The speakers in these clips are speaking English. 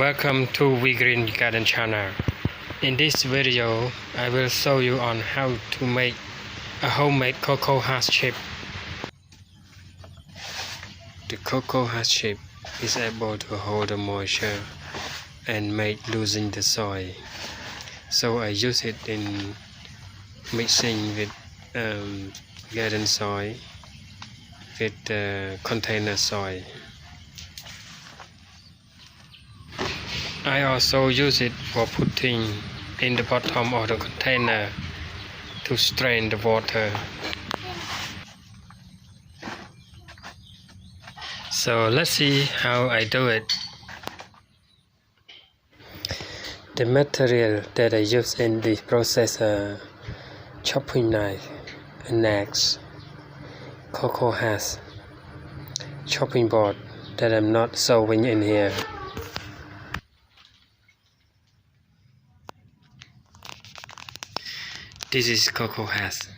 Welcome to We Green Garden channel. In this video, I will show you on how to make a homemade Coco Husk chip. The Coco Husk chip is able to hold the moisture and make losing the soil. So I use it in mixing with garden soil with container soil. I also use it for putting in the bottom of the container to strain the water. So let's see how I do it. The material that I use in this process are chopping knife, an axe, Coco Husk, chopping board that I'm not showing in here. This is Coco Husk.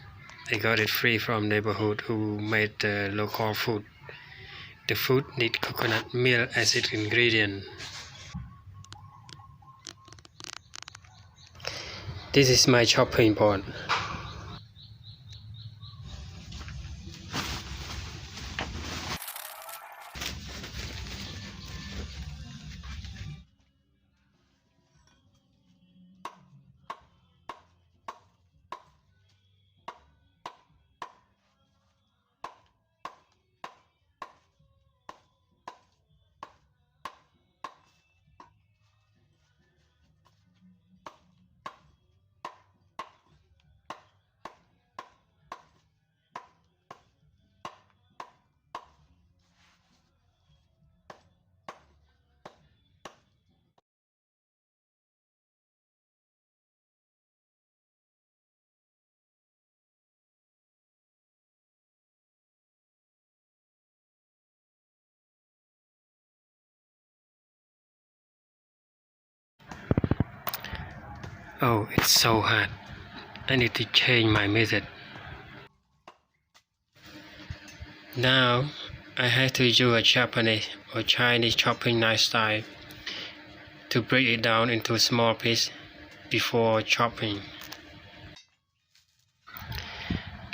I got it free from neighborhood who made the local food. The food need coconut milk as its ingredient. This is my chopping board. Oh, it's so hard. I need to change my method. Now, I have to use a Japanese or Chinese chopping knife style to break it down into small pieces before chopping.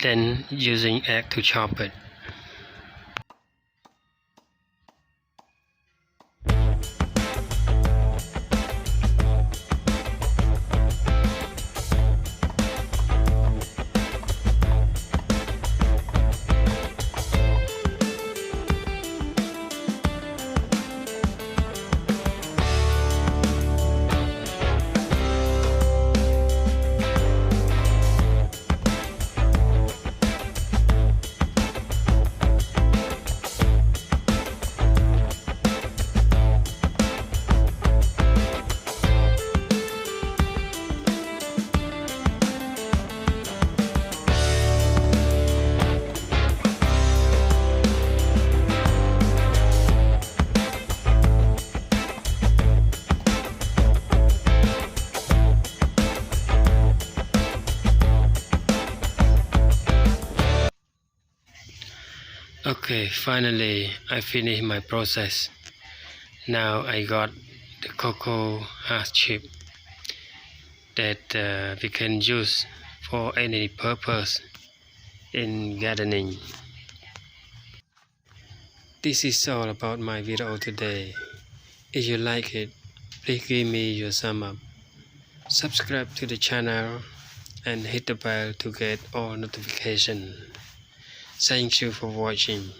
Then using axe to chop it. Okay, finally I finished my process. Now I got the Coco Husk chip that we can use for any purpose in gardening. This is all about my video today. If you like it, please give me your thumb up. Subscribe to the channel and hit the bell to get all notifications. Thank you for watching.